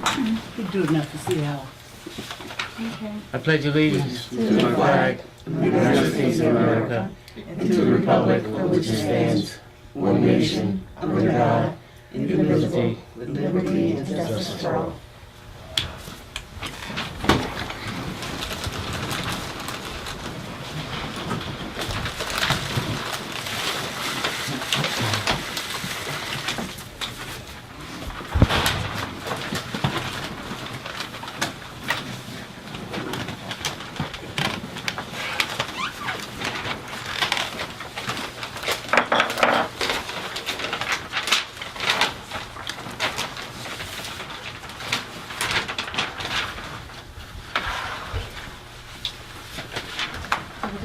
You do enough to see how. Okay. I pledge allegiance to the flag of the United States of America and to the republic for which it stands, one nation, under God, indivisible, with liberty and justice for all.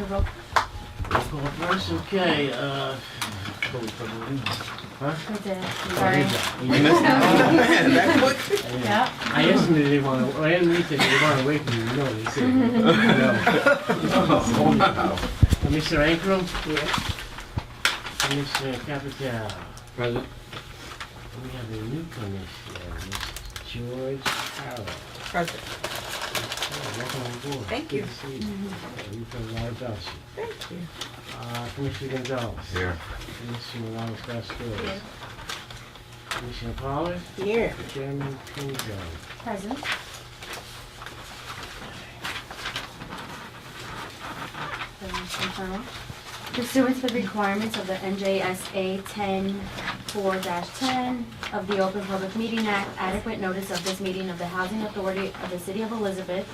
Roll call first, okay, huh? I did. Sorry. You missed it? Man, that quick? Yeah. I asked them, did they want to, I didn't read that they want to wait for you, no, they said, no. Wow. Mr. Ankrum? Yes. Mr. Capital? Present. We have a new commissioner, Mr. George Harrell. Present. Welcome on board. Thank you. Good to see you. We've heard a lot about you. Thank you. Commissioner Gonzalez. Here. Commissioner Wallace Vasquez. Here. Commissioner Pollard. Here. Chairman Kingo. Present. Pursuant to the requirements of the NJSA 10-4-10 of the Open Public Meeting Act, adequate notice of this meeting of the Housing Authority of the City of Elizabeth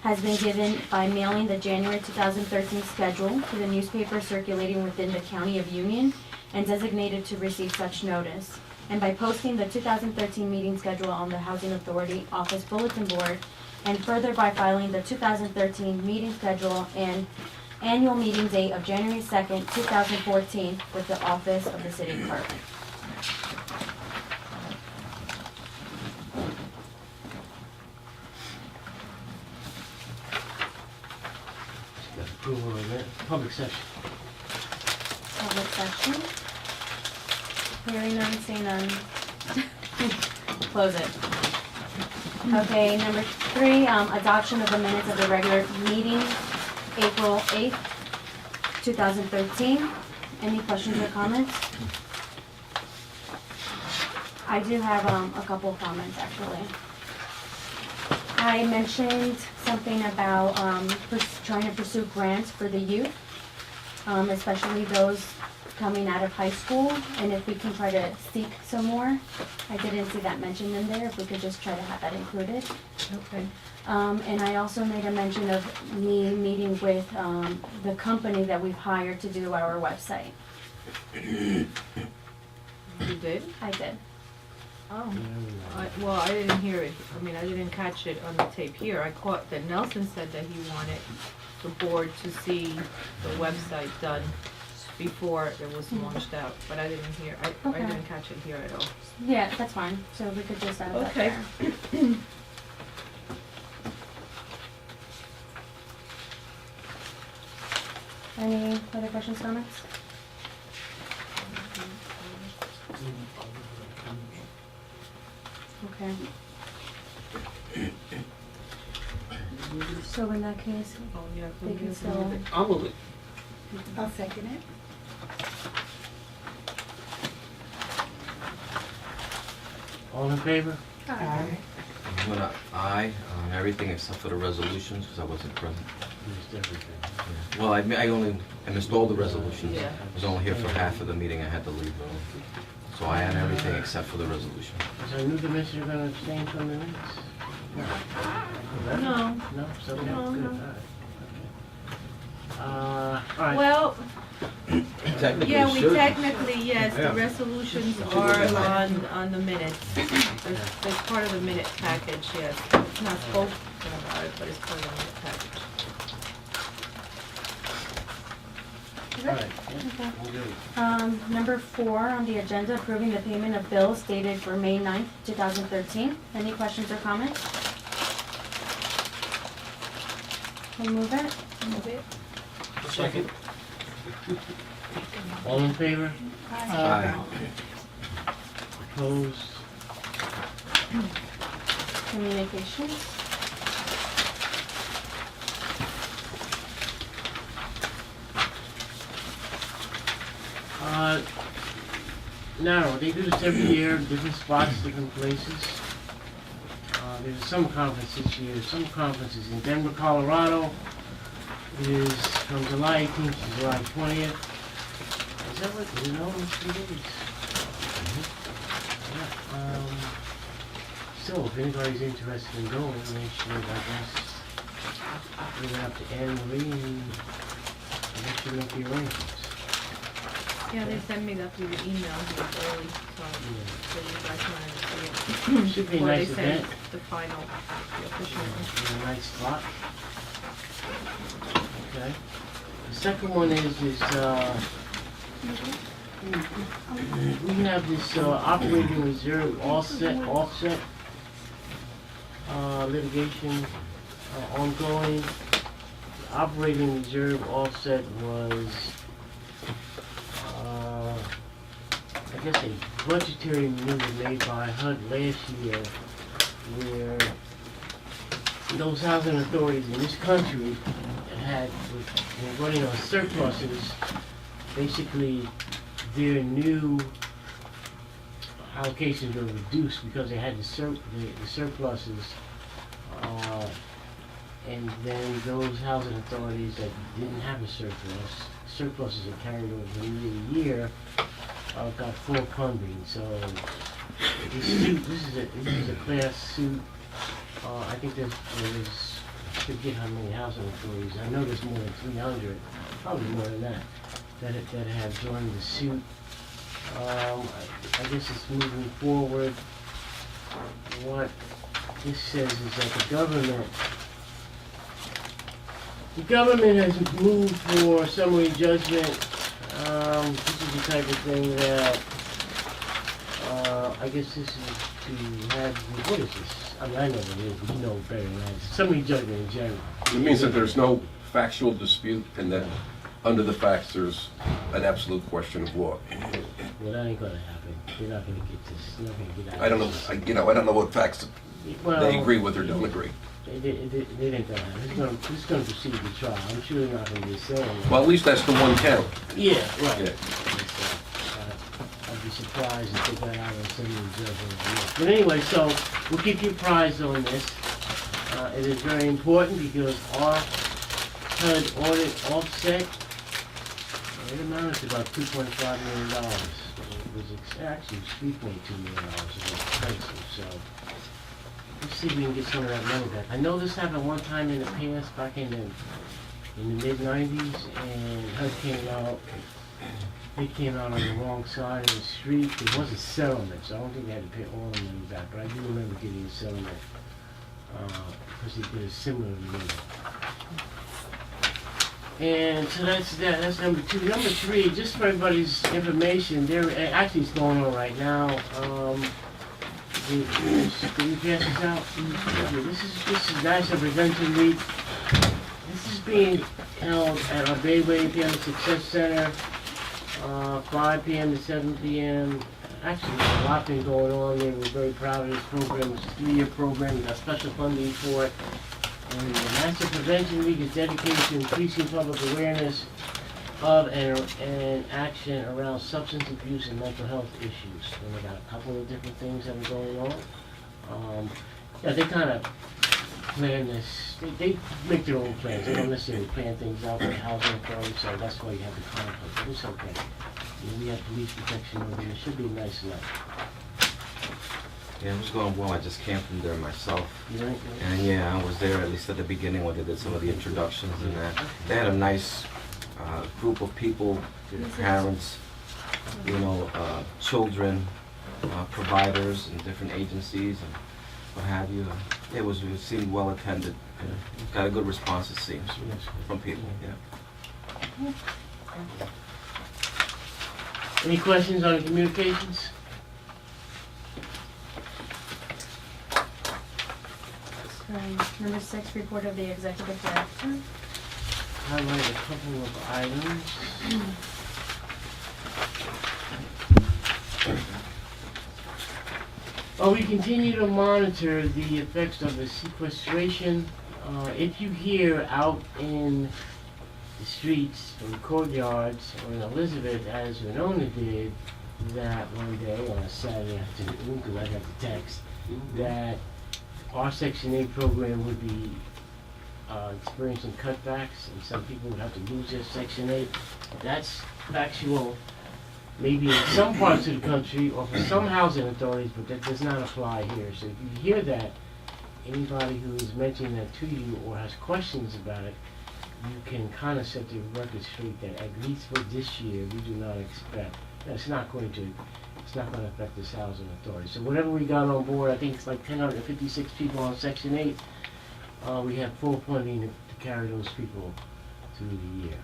has been given by mailing the January 2013 schedule to the newspaper circulating within the County of Union and designated to receive such notice, and by posting the 2013 meeting schedule on the Housing Authority Office Bulletin Board, and further by filing the 2013 meeting schedule and annual meeting date of January 2nd, 2014 with the Office of the City Clerk. Got approval of that. Public session. Public session. Hearing none, seeing none. Close it. Okay, number 3, adoption of the minutes of the regular meeting, April 8th, 2013. Any questions or comments? I do have a couple of comments, actually. I mentioned something about trying to pursue grants for the youth, especially those coming out of high school, and if we can try to seek some more. I didn't see that mentioned in there, if we could just try to have that included. Okay. And I also made a mention of me meeting with the company that we've hired to do our website. You did? I did. Oh. Well, I didn't hear it. I mean, I didn't catch it on the tape here. I caught that Nelson said that he wanted the board to see the website done before it was launched out, but I didn't hear, I Okay. didn't catch it here at all. Yeah, that's fine. So we could just add that Okay. there. Any other questions, comments? Okay. So in that case, Oh, yeah. they can still, I'll move it. I'll second it. All in favor? Aye. I'm gonna aye on everything except for the resolutions, because I wasn't present. Missed everything. Yeah. Well, I missed all the resolutions. Yeah. I was only here for half of the meeting, I had to leave. So I on everything except for the resolution. Is our new commissioner gonna abstain from the minutes? No. No? So, okay, No, good, no. all right. Okay. All right. Well, Technically, yeah, we should. technically, yes, Yeah. the resolutions are on the minutes. There's part of the minute package, yes. It's not spoken about it, but it's part of the minute package. All right, yeah, we'll do it. Number 4 on the agenda, approving the payment of bills dated for May 9th, 2013. Any questions or comments? Can we move it? Move it. Second. All in favor? Aye. Opposed? Communications. No, they do this every year, different spots, different places. There's a summer conference this year. Summer conference is in Denver, Colorado. It is from July 18th to July 20th. Is that what, you know, in 3 days? Yeah, so if anybody's interested in going, make sure, I guess, bring it up to Anne Marie and make sure make the arrangements. Yeah, they sent me that through the email here early, so you guys wanted to see it. Should be a Before they nice send event. the final, the official one. In a nice spot. Okay. The second one is we have this operating reserve offset litigation ongoing. The operating reserve offset was I guess a budgetary maneuver made by HUD last year where those housing authorities in this country that were running on surpluses, basically their new allocations were reduced because they had the surpluses. And then those housing authorities that didn't have a surpluses are carried over the year, got full funding. So this is a class suit. I think there's I forget how many housing authorities. I know there's more than 300, probably more than that have joined the suit. I guess it's moving forward. What this says is that the government has moved for summary judgment. This is the type of thing that I guess this is to have. What is this? I mean, I know what it is, but you know better than that. Summary judgment in general. It means that there's no factual dispute and that under the facts there's an absolute question of law. Well, that ain't gonna happen. You're not gonna get this. You're not gonna get out. I don't know, I don't know what facts Well, they agree with or don't agree. It ain't gonna happen. It's gonna proceed to trial. I'm sure they're not gonna be saying. Well, at least that's the one count. Yeah, right. Yeah. I'd be surprised if they got out on summary judgment. But anyway, so we'll keep you apprised on this. It is very important because our HUD audit offset, it amounted to about $2.5 million. It was actually $3.2 million of expensive, so let's see if we can get some of that money back. I know this happened one time in the past, back in the mid-90s, and HUD came out. They came out on the wrong side of the street. There was a settlement, so I don't think they had to pay all the money back. But I do remember getting a settlement because they did a similar maneuver. And so that's that. That's number two. Number three, just for everybody's information, there actually it's going on right now. Can you pass this out? Yeah, this is National Prevention Week. This is being held at our Bayway PM Success Center, 5 p.m. to 7 p.m. Actually, there's a lot been going on there. We're very proud of this program. It's a 3-year program. We got special funding for it. And the National Prevention Week is dedicated to increasing public awareness of and action around substance abuse and mental health issues. And we got a couple of different things that are going on. Yeah, they kind of plan this. They make their own plans. They don't necessarily plan things out for the housing authority, so that's why you have the conflict. But it's okay. You know, we have police protection over there. It should be a nice night. Yeah, it was going well. I just camped in there myself. You know? And yeah, I was there at least at the beginning when they did some of the introductions and that. They had a nice group of people, parents, you know, children, providers and different agencies and what have you. It seemed well attended. Got a good response, it seems, from people, yeah. Any questions on communications? Number 6, report of the executive director. Highlight a couple of items. We continue to monitor the effects of the sequestration. If you hear out in the streets or the courtyards or in Elizabeth, as Winona did that one day on a Saturday afternoon, because I got the text, that our Section 8 program would be experiencing cutbacks, and some people would have to lose their Section 8. That's factual, maybe in some parts of the country or for some housing authorities, but that does not apply here. So if you hear that, anybody who is mentioning that to you or has questions about it, you can kind of set the record straight that at least for this year, we do not expect, it's not going to affect this housing authority. So whatever we got on board, I think it's like 1,056 people on Section 8, we have full funding to carry those people through the year.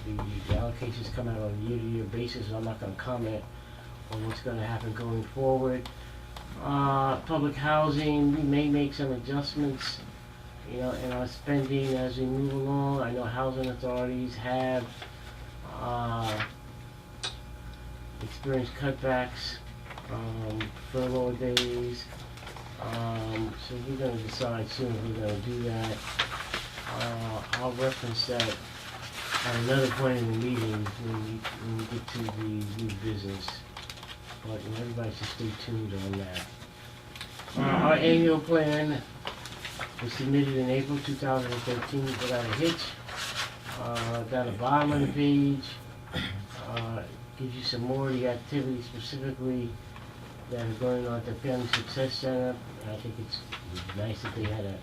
The allocations come out on a year-to-year basis, so I'm not going to comment on what's going to happen going forward. Public housing, we may make some adjustments, in our spending as we move along. I know housing authorities have experienced cutbacks, furlough days. So we're going to decide soon if we're going to do that. I'll reference that at another point in the meeting when we get to the new business. But everybody should stay tuned on that. Our annual plan was submitted in April 2013 without a hitch. Down the bottom of the page gives you some more of the activities specifically that are going on at the Family Success Center. I think it's nice that they had a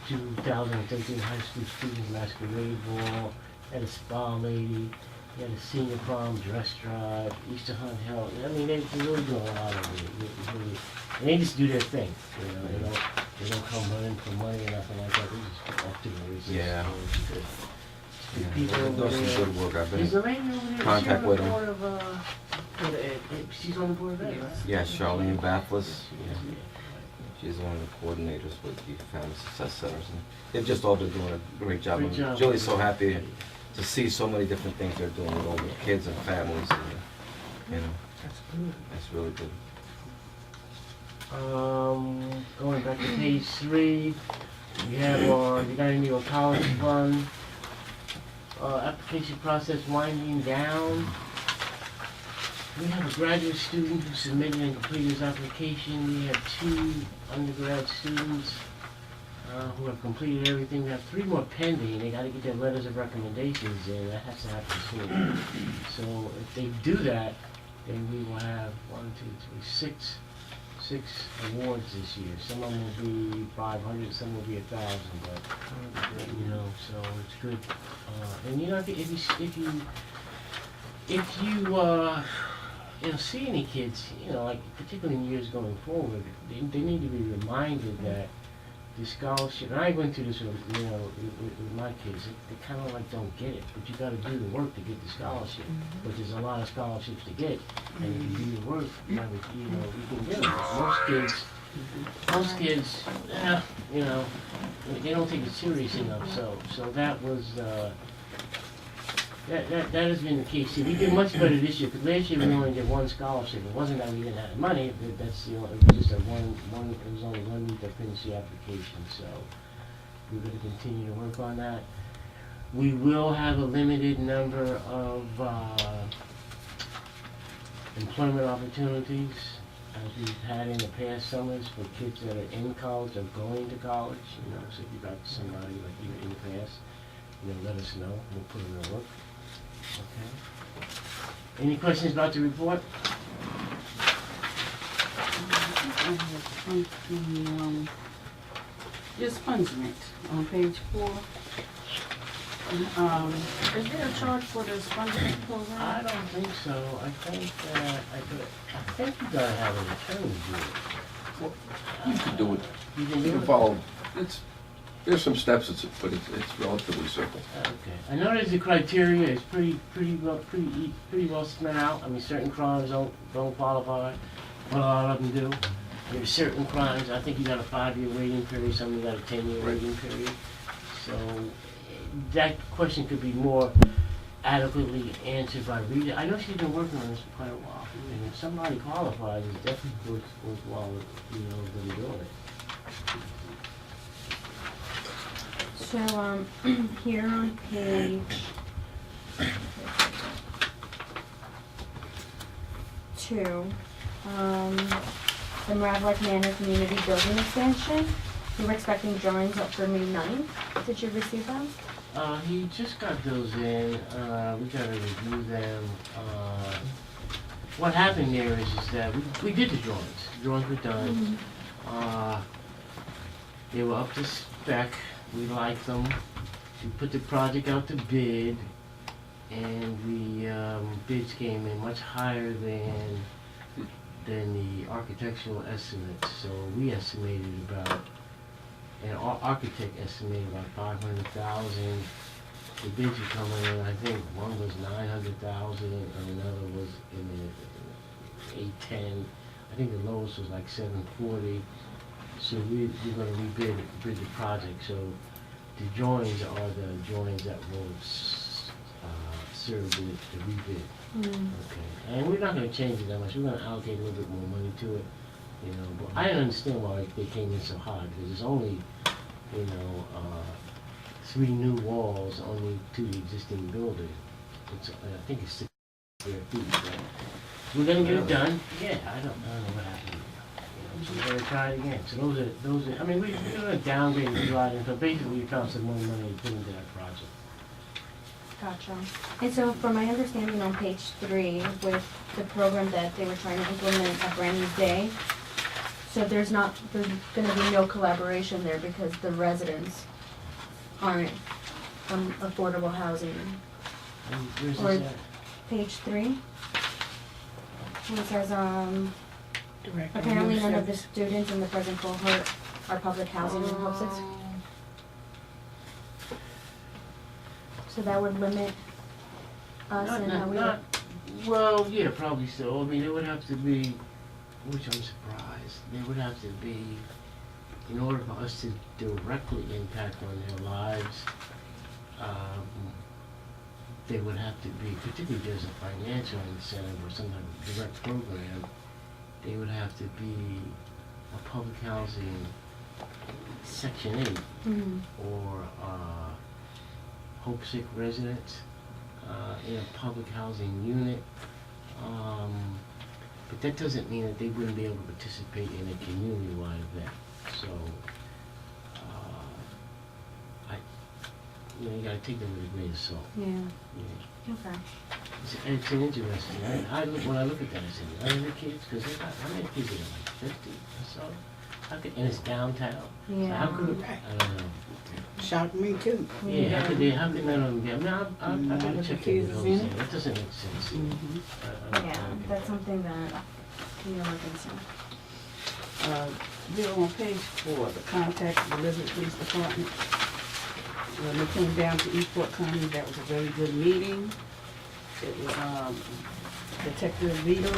2013 high school student masquerade ball, had a spa lady, they had a senior prom dress drive, Easter hunt held. I mean, they're really doing a lot of it. And they just do their thing, they don't come running for money or nothing like that. They just off to the races. Yeah. People They're over doing some there. good work. I've been Is the in lady over there? contact with She's them. on the board of, she's on the board of ed, right? Yeah, Charlene Bathless. She's one of the coordinators with the Family Success Centers. And they've just all been doing a great job. Great I'm job. Julie's so happy to see so many different things they're doing with all the kids and families. And, That's good. that's really good. Going back to page 3, we have our United Negro College Fund application process winding down. We have a graduate student who submitted and completed his application. We have 2 undergrad students who have completed everything. We have 3 more pending. They got to get their letters of recommendations in. That has to happen soon. So if they do that, then we will have 6 awards this year. Some of them will be 500, some will be 1,000, but so it's good. And if you see any kids, like particularly in years going forward, they need to be reminded that the scholarship, and I went through this with my kids, they kind of like don't get it, but you got to do the work to get the scholarship. But there's a lot of scholarships to get, and if you do the work, you can get them. Most kids, they don't take it serious enough. So that was that has been the case. See, we did much better this year because last year we only did 1 scholarship. It wasn't that we didn't have the money. It was just it was only 1 week to finish the application. So we're going to continue to work on that. We will have a limited number of employment opportunities as we've had in the past summers for kids that are in college or going to college. So if you've got somebody like you in the past, let us know. We'll put them to work. Okay. Any questions about the report? Disbursement on page 4. Is there a charge for the disbursement I program? don't think so. I think you gotta have an attorney do it. You can do it, You can you do can it? follow, there's some steps, but it's relatively simple. Okay. I know there's the criteria. It's pretty well spelled out. I mean, certain crimes don't qualify, but a lot of them do. There's certain crimes. I think you got a 5-year waiting period. Some you got a 10-year waiting period. So that question could be more adequately answered by Rita. I know she's been working on this for quite a while. And if somebody qualifies, it's definitely worthwhile, them doing it. So, here on page 2, the Mravlik Manor Community Building Expansion, we were expecting drawings up for May 9th. Did you receive them? He just got those in, we gotta review them. What happened there is that we did the drawings. The drawings were done. They were up to spec, we liked them. We put the project out to bid, and the bids came in much higher than the architectural estimates. So we estimated about, and our architect estimated about 500,000. The bids were coming in, I think one was 900,000 and another was in the 810. I think the lowest was like 740. So we're gonna rebid the project. So the drawings are the drawings that will serve the rebid. Okay, and we're not gonna change it that much. We're gonna allocate a little bit more money to it, But I don't understand why they came in so high, because it's only, 3 new walls only to the existing building. It's, I think it's 6 square feet. So we're gonna get it done. Yeah, I don't know what happened. So we're gonna try it again. So those are. I mean, we're gonna downgrade a few items, but basically we found some more money to put into that project. Gotcha. And so from my understanding on page 3, with the program that they were trying to implement at Brand New Day, so there's gonna be no collaboration there because the residents aren't affordable housing. And where's Or- this at? Page 3, where it says, Director of apparently none of the Service. students in the present cohort are public housing in Hope 6. So that would limit us and how we would. Well, yeah, probably so. I mean, it would have to be, which I'm surprised, there would have to be, in order for us to directly impact on their lives, there would have to be, particularly if there's a financial incentive or some type of direct program, they would have to be a public housing Section 8 Mhm. or Hope Sick residents in a public housing unit. But that doesn't mean that they wouldn't be able to participate in a community-wide event. So, you gotta take them with a grain of salt. Yeah, Yeah. okay. It's an interesting. When I look at that, I say, are there kids? Because how many kids are there? Like 50 or so? And it's downtown. So how Yeah. could I don't know. Shocked me too. Yeah, how could none of them be? I mean, I gotta With the check kids into those in it? things. That doesn't make sense. Mhm. Yeah, that's something that we are looking into. Bill, on page 4, the contact of the Elizabeth Police Department. When they came down to Eastport County, that was a very good meeting. It was, Detective Vito.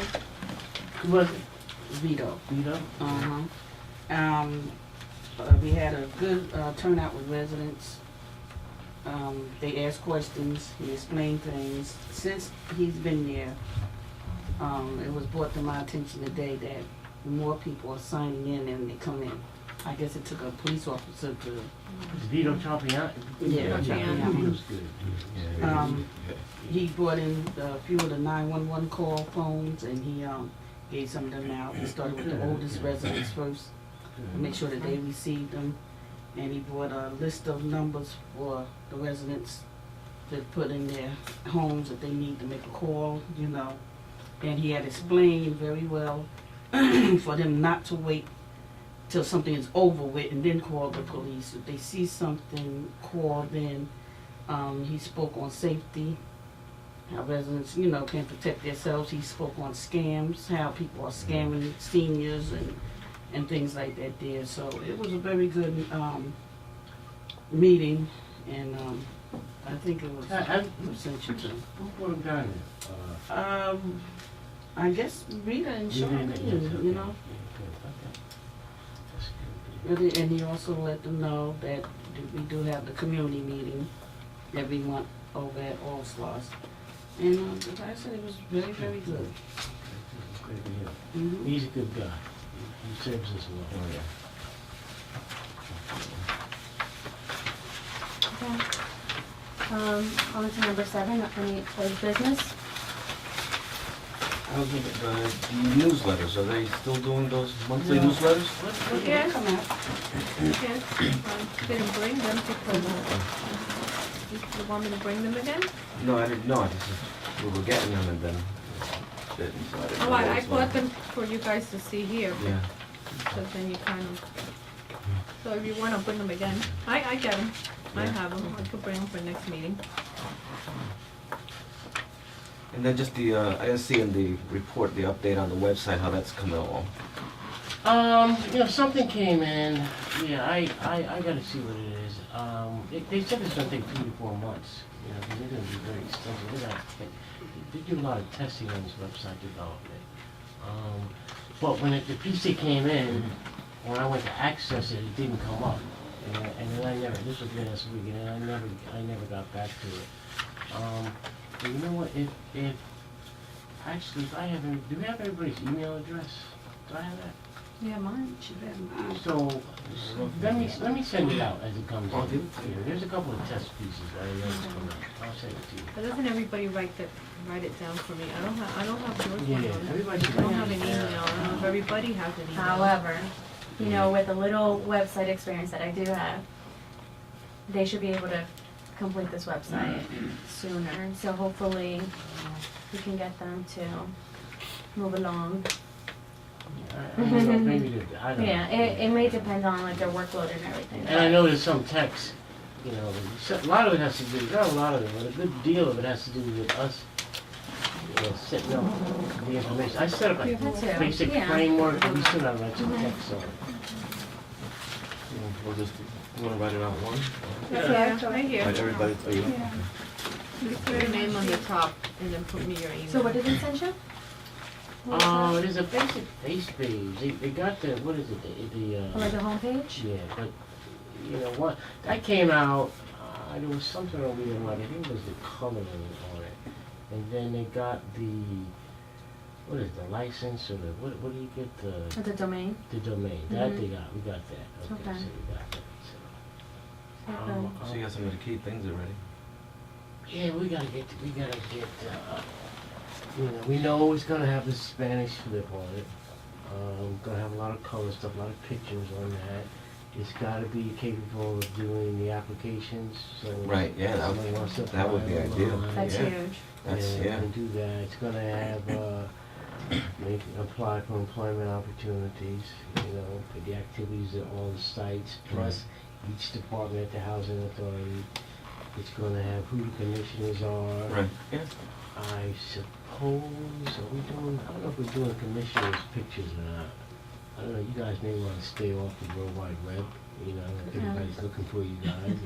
Who was it? Vito. Vito? We had a good turnout with residents. They asked questions, he explained things. Since he's been there, it was brought to my attention today that more people are signing in than they come in. I guess it took a police officer to, It's Vito Champion. Yeah, Champion. Vito's good. he brought in a few of the 911 call phones and he gave some of them out. He started with the oldest residents first, to make sure that they received them. And he brought a list of numbers for the residents to put in their homes if they need to make a call, And he had explained very well for them not to wait till something is over with and then call the police. If they see something, call then. He spoke on safety, how residents, can protect themselves. He spoke on scams, how people are scamming seniors and things like that there. So it was a very good meeting, and I think it was essential too. Who put him down there? I guess Rita and Charlene, Really, and he also let them know that we do have the community meeting every month over at All Stars. And the guy said it was very, very good. Great to hear. Mhm. He's a good guy. He serves us well. Oh, yeah. Okay. On to number 7, any old business? How's the newsletters, are they still doing those monthly No. newsletters? Yes. Come out. Yes, didn't bring them because, you want me to bring them again? No, I didn't know, I just, we were getting them and then didn't, so I didn't Oh, know I what was bought going them for you guys to see here, on. Yeah. so then you kind of, so if you wanna bring them again, I get them, I Yeah. have them, I could bring them for next meeting. And then just the, I didn't see in the report, the update on the website, how that's coming along. Something came in. Yeah, I gotta see what it is. They said it's gonna take 3 to 4 months. Because they're gonna be very extensive. They do a lot of testing on this website development. But when the PC came in, when I went to access it, it didn't come up. And then this was last week, and I never got back to it. But you know what, if I have, do you have everybody's email address? Do I have that? Yeah, mine. So, let me send it out as it comes Oh, in. do it. Yeah, there's a couple of test pieces that I know is coming out. I'll send it to you. But doesn't everybody write it down for me? I don't have yours one Yeah, on. everybody I don't have an should. email, I don't know if everybody has an email. However, with a little website experience that I do have, they should be able to complete this website sooner. So hopefully, we can get them to move along. I don't know, maybe I don't know. Yeah, it may depend on like their workload and everything. And I know there's some text, a lot of it has to do, not a lot of it, but a good deal of it has to do with us, setting up the information. I set up a That's it, basic yeah. framework, we still gotta write some text on it. We'll just, you wanna write it out one? Yeah, right here. Write everybody, oh, you? You put your name on the top and then put me your email. So what did they send you? What was that? There's a basic face page, they got the, what is it, Oh, like the homepage? yeah, but, what, that came out, there was something over there, I think it was the coloring on it. And then they got the, what is it, the license, or the, what do you get, Or the domain? the domain, that Mhm. we got that, okay, Okay. so we got that, Okay. So you got some of the key things already. Yeah, we gotta get, we know it's gonna have the Spanish flip on it. Gonna have a lot of color stuff, a lot of pictures on that. It's gotta be capable of doing the applications, so. Right, yeah, somebody wants to that would be apply ideal. online, That's Yeah. huge. That's, yeah. and do that. It's gonna have, apply for employment opportunities, for the activities at all the sites, plus each department at the housing authority. It's gonna have who the commissioners are. Right, yeah. I suppose, are we doing, I don't know if we're doing commissioners' pictures or not. I don't know, you guys may wanna stay off the World Wide Web, if everybody's looking for you guys,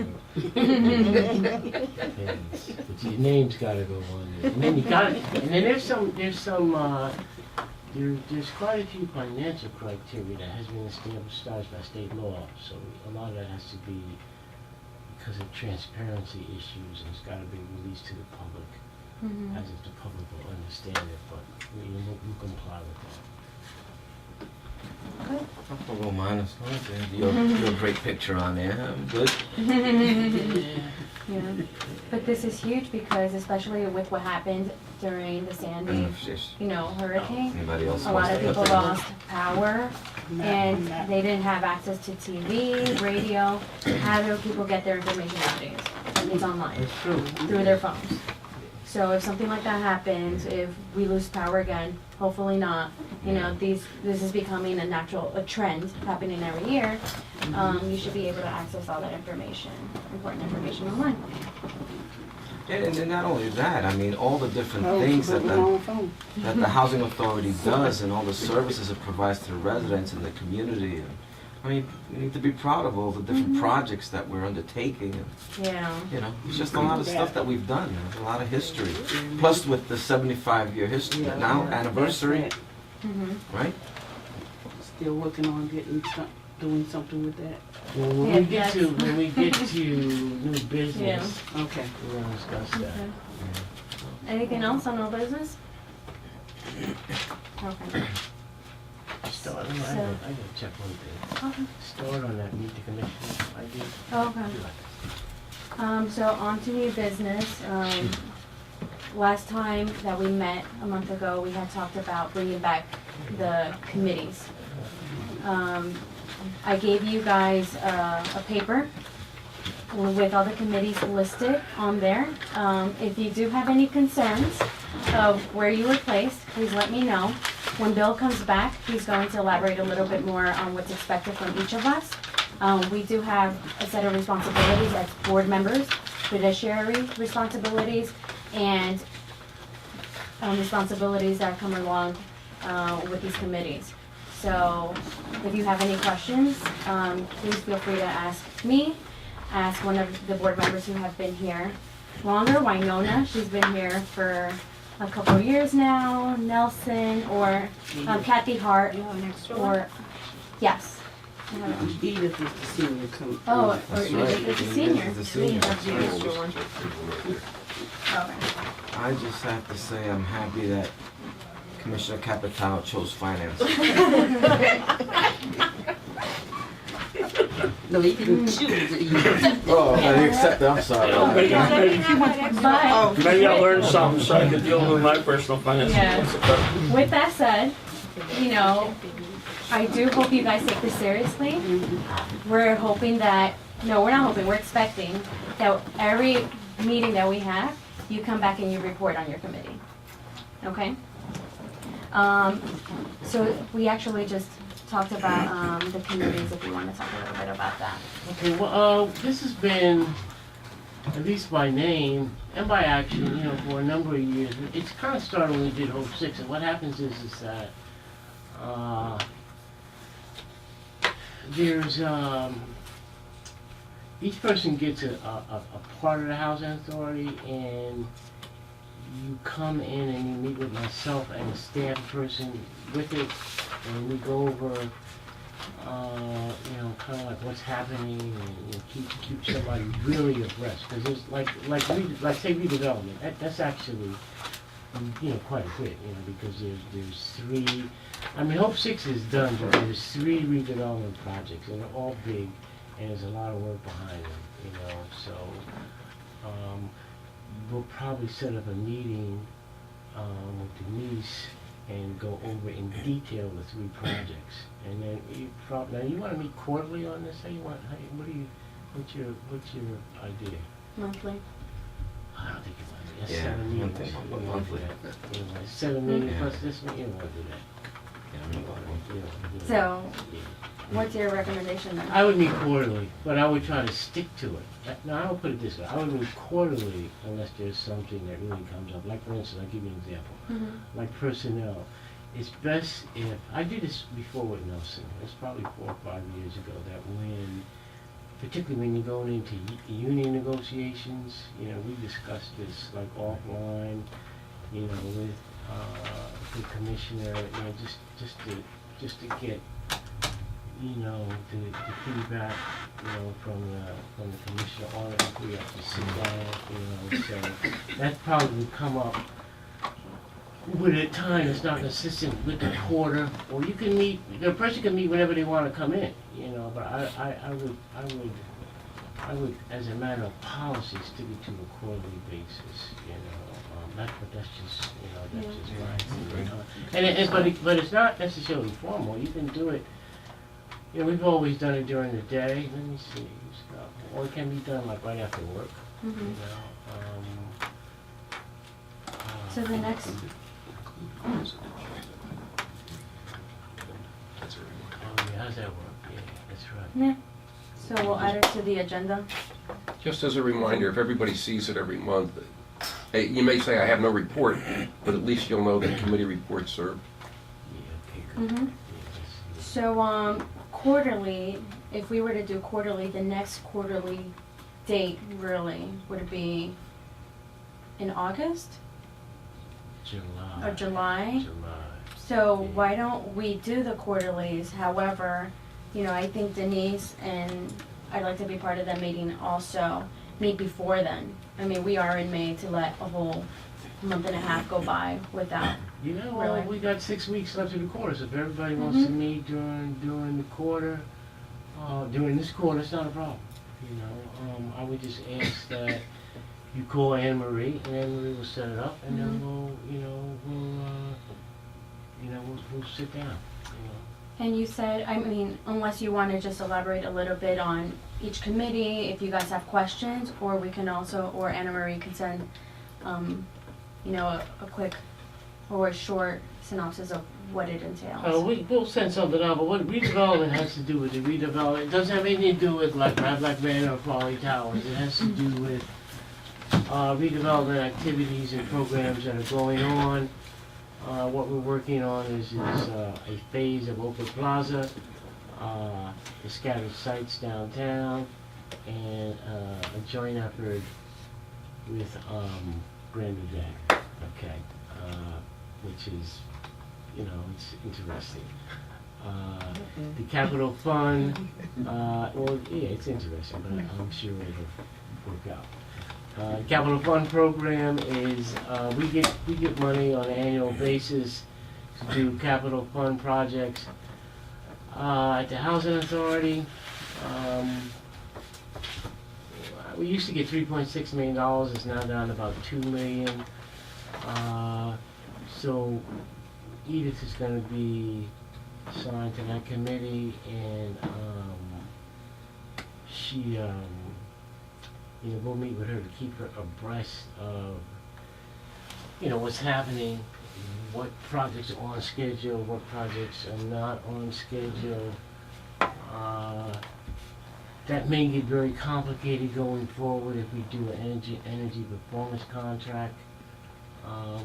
but your name's gotta go on there. And then there's quite a few financial criteria that has been established by state law, so a lot of that has to be because of transparency issues, and it's gotta be released to the public, Mhm. as if the public will understand it, but we'll comply with that. I'll go minus, you're a great picture on there, I'm good. Yeah, but this is huge because especially with what happened during the Sandy, hurricane, Anybody else a wants lot to of put people that? lost power and they didn't have access to TV, radio. How do people get their information nowadays? It's online, That's true. through their phones. So if something like that happens, if we lose power again, hopefully not, this is becoming a trend happening every year. You should be able to access all that information, important information online. And not only that, I mean, all the different things that the housing authority does and all the services it provides to the residents and the community. I mean, we need to be proud of all the different projects that we're undertaking. And, Yeah. it's just a lot of stuff that we've done, there's a lot of history. Plus with the 75-year history, anniversary, Mhm. right? Still working on doing something with that? Well, when Yeah, we get to, that's- when we get to new business, Okay. we're gonna discuss that. Okay. Anything else on old business? Okay. Start, I So- gotta check one thing. Okay. Start on that, meet the commissioner, I did. Okay. So on to new business. Last time that we met, a month ago, we had talked about bringing back the committees. I gave you guys a paper with all the committees listed on there. If you do have any concerns of where you were placed, please let me know. When Bill comes back, he's going to elaborate a little bit more on what's expected from each of us. We do have a set of responsibilities as board members, fiduciary responsibilities, and responsibilities that come along with these committees. So if you have any questions, please feel free to ask me, ask one of the board members who have been here longer, Winona, she's been here for a couple of years now, Nelson, or Kathy Hart, or, yes. Edith is the senior coach. Oh, or That's right. Edith is a senior. Edith is a senior. That's the extra one. Okay. I just have to say I'm happy that Commissioner Capitano chose finance. No, he didn't choose it. Oh, I accept, I'm sorry. But Maybe I learned something so I could deal with my personal finances. Yeah. with that said, you know, I do hope you guys take this seriously. We're hoping that, no, we're not hoping, we're expecting that every meeting that we have, you come back and you report on your committee. Okay? So we actually just talked about the committees, if you want to talk a little bit about that. Okay, well, this has been, at least by name and by action, you know, for a number of years. It's kind of started when we did Hope 6, and what happens is that there's, each person gets a part of the housing authority, and you come in and you meet with myself and a staff person with it, and we go over, you know, kind of like what's happening, and you know, keep somebody really abreast. Because there's like say redevelopment. That's actually, you know, quite a bit, you know, because there's three. I mean, Hope 6 is done, but there's 3 redevelopment projects, and they're all big, and there's a lot of work behind them, you know. So we'll probably set up a meeting with Denise and go over in detail the 3 projects. And then now you want to meet quarterly on this? What's your idea? Monthly. I don't think you want to do that. That's Yeah, 7 meetings. monthly, You don't wanna do monthly. that. You know, 7 meetings Yeah. plus this one, you don't want to do that. Yeah, I'm gonna go on. You know, So, yeah. what's your recommendation then? I would meet quarterly, but I would try to stick to it. No, I would put it this way. I would meet quarterly unless there's something that really comes up. Like, for instance, I'll give you an example. Mhm. Like personnel. It's best if, I did this before with Nelson. It's probably 4 or 5 years ago, that when, particularly when you're going into union negotiations, you know, we discussed this like offline, you know, with the commissioner, you know, just to get, you know, the feedback, you know, from the commissioner on it. We have to sit down, you know, so that probably would come up with a time that's not consistent with the quarter, or you can meet, the person can meet whenever they want to come in, you know, but I would, as a matter of policy, stick it to a quarterly basis, you know, that's just, you know, that's just right. But it's not necessarily formal, you can do it, you know, we've always done it during the day, let me see, or it can be done like right after work, you Mhm. know. So the next, Oh, yeah, how's that work? Yeah, that's right. yeah, so we'll add it to the agenda. Just as a reminder, if everybody sees it every month, hey, you may say I have no report, but at least you'll know that committee reports are, Yeah, okay, good. Mhm. Yeah, that's- So, quarterly, if we were to do quarterly, the next quarterly date really, would it be in August July. or July? July. So why don't we do the quarterlies, however, you know, I think Denise and I'd like to be part of that meeting also, meet before then. I mean, we are in May to let a whole month and a half go by without, You know, Really? we got 6 weeks left in the quarter, so if everybody wants to meet during the quarter, during this quarter, it's not a problem. You know, I would just ask that you call Anne Marie, and Anne Marie will set it up, and then we'll sit down. You know. and you said, I mean, unless you wanna just elaborate a little bit on each committee, if you guys have questions, or we can also, or Anna Marie can send, you know, a quick or a short synopsis of what it entails. We'll send something out, but what redevelopment has to do with the redevelopment, it doesn't have anything to do with like Black Manor or Quality Towers. It has to do with redevelopment activities and programs that are going on. What we're working on is a phase of Open Plaza, the scattered sites downtown, and a joint effort with Brandon Jack. Okay. Which is, you know, it's interesting. The capital fund, well, yeah, it's interesting, but I'm sure it'll work out. Capital fund program is, we get money on an annual basis to do capital fund projects. At the Housing Authority, we used to get $3.6 million, it's now down to about $2 million. So Edith is going to be assigned to that committee, and she, you know, we'll meet with her to keep her abreast of, you know, what's happening, what projects are on schedule, what projects are not on schedule. That may get very complicated going forward if we do an energy performance contract.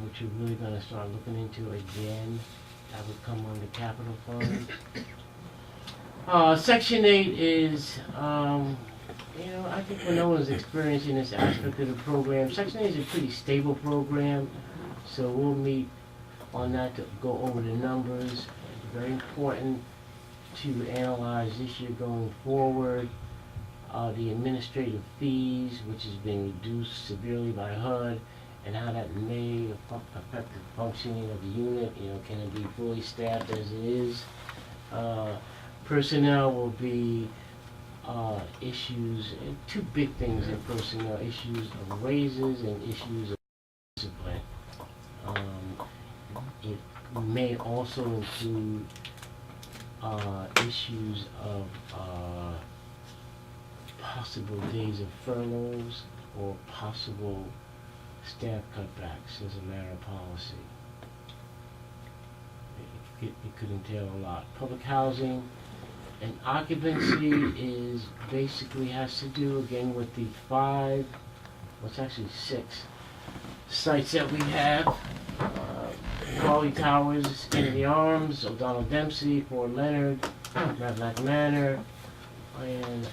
Which we're really gonna start looking into again. That would come under capital fund. Section 8 is, you know, I think when no one's experiencing this aspect of the program, Section 8 is a pretty stable program, so we'll meet on that to go over the numbers. It's very important to analyze this year going forward. The administrative fees, which has been reduced severely by HUD, and how that may affect the functioning of the unit. You know, can it be fully staffed as it is? Personnel will be issues, two big things in personnel, issues of raises and issues of discipline. It may also include issues of possible days of furloughs or possible staff cutbacks as a matter of policy. It could entail a lot. Public housing and occupancy is basically has to do again with the 6 sites that we have. Quality Towers, Kennedy Arms, O'Donnell Dempsey, Fort Leonard, Black Manor, and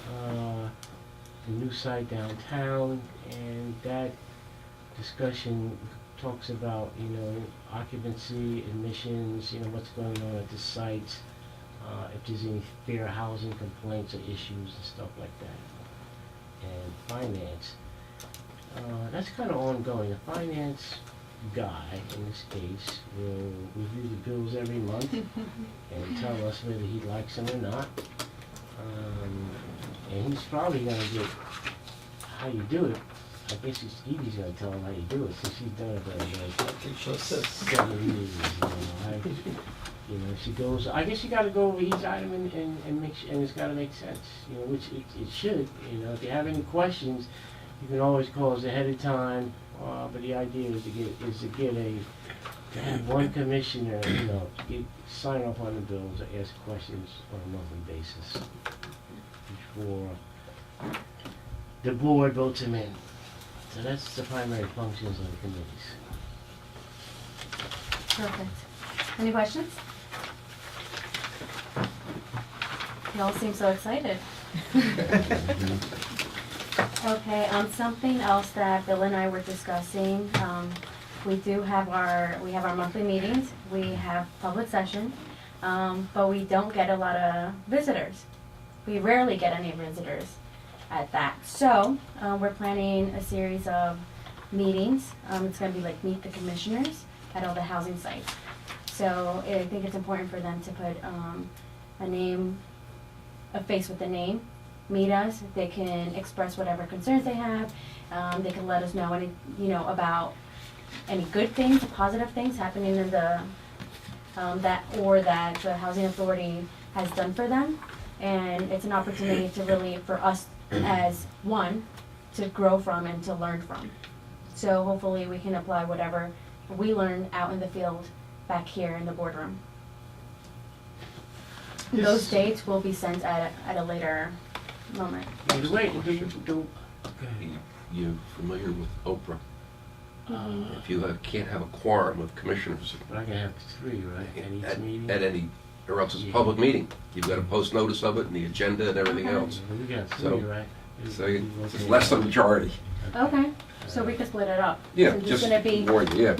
the new site downtown, and that discussion talks about, you know, occupancy, admissions, you know, what's going on at the sites, if there's any fair housing complaints or issues and stuff like that. And finance, that's kind of ongoing. The finance guy, in this case, will review the bills every month and tell us whether he likes them or not. And he's probably going to get how you do it. I guess Edie's going to tell him how you do it, since she's done it for 7 years. You know, she goes, I guess you got to go over each item and make sure, and it's got to make sense, you know, which it should. You know, if you have any questions, you can always call us ahead of time. But the idea is to have one commissioner, you know, sign off on the bills or ask questions on a monthly basis before the board votes them in. So that's the primary functions of the committees. Perfect. Any questions? You all seem so excited. Okay, something else that Bill and I were discussing, we have our monthly meetings, we have public session. but we don't get a lot of visitors. We rarely get any visitors at that. So we're planning a series of meetings. It's going to be like meet the commissioners at all the housing sites. So I think it's important for them to put a name, a face with a name, meet us. They can express whatever concerns they have. They can let us know any, about any good things, positive things happening in the that the housing authority has done for them. And it's an opportunity to really, for us as one, to grow from and to learn from. So hopefully we can apply whatever we learn out in the field back here in the boardroom. Those dates will be sent at a later moment. By the way, You familiar with Oprah? Mhm. If you can't have a quorum of commissioners but I can have 3, right, at each meeting? at any, or else it's a public meeting. You've got to post notice of it and the agenda and everything Okay. else. We got 3, So- right? So it's less than a majority. Okay, so we can split it up. Yeah, Since it's just gonna be, warn you, yeah.